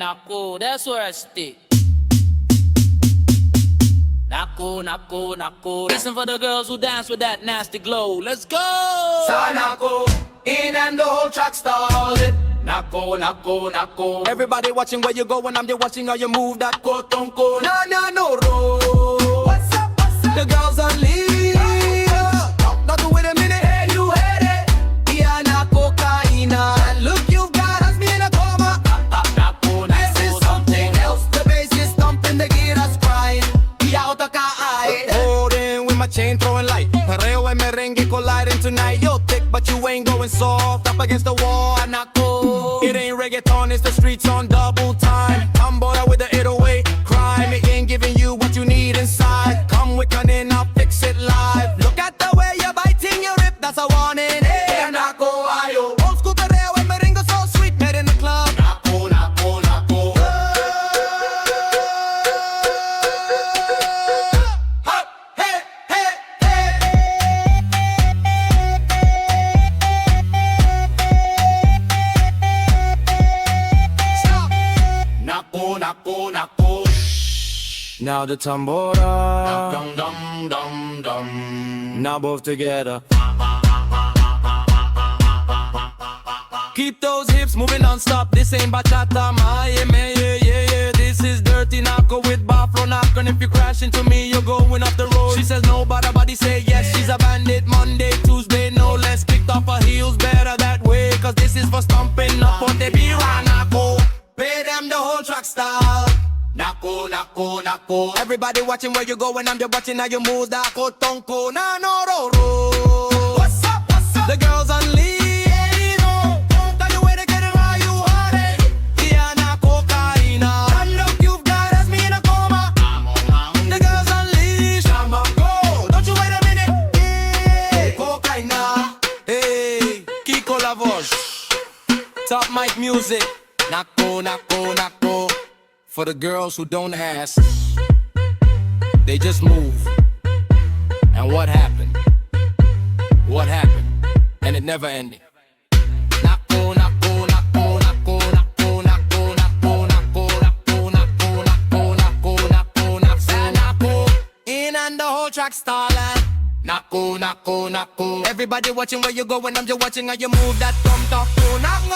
Nako, that's where I stay. Nako, Nako, Nako. Listen for the girls who dance with that nasty glow. Let's go! Sa Nako, in and the whole track started. Nako, Nako, Nako. Everybody watching where you go when I'm just watching how you move that Kotonko, na na no ro. what's up, what's up? The girls on lead. Not to wait a minute. Hey, you heard it. Yeah, na cocaina. And look, you've got us in a coma. Nako, This Nako, is something else. The bass is thumping, the guitar's crying. Yeah, the car. Holding with my chain throwing light. Perreo and merengue colliding tonight. You're thick, but you ain't going soft. Up against the wall, Nako. It ain't reggaeton, it's the streets on double time. I'm bored with the 808 crime. It ain't giving you what you need inside. Come with Kanin, I'll fix it live. Look at the way you're biting your lip, that's a warning. Hey, Nako, ayo. old school perreo and merengue so sweet, met in the club. Nako, Nako, Nako. Hey, hey, hey. Stop. Nako, Nako, Nako. Now the tambora. Dum, dum, dum, dum. Now both together. Keep those hips moving non-stop. This ain't bachata, my yeah. This is dirty Nako with Bafro Nako. And if you crash into me, you're going off the road. She says no, but her body say yes. She's a bandit. Monday, Tuesday, no less. Kicked off her heels, better that way. Cause this is for stomping up on the Bira Nako. Pay them the whole track style. Nako, Nako, Nako. Everybody watching where you go and I'm just watching how you move that kotonko na no ro ro. What's up, what's up? The girls on lead. Tell you where to get it while you want it. Yeah, na cocaina. And look, you've got us me in a coma. The girls on leash. Shama, go. Don't you wait a minute. Hey, cocaina. Hey, Kiko la voz. Top mic music. Nako, Nako, Nako. For the girls who don't ask, they just move. And what happened? What happened? And it never ended. Nako, Nako, Nako, Nako, Nako, Nako, Nako, Nako, Nako, Nako, Nako, Nako, Nako, Nako, Nako. In and the whole track starlight. Nako, Nako, Nako. Everybody watching where you go when I'm just watching how you move that thumb talk. Nako.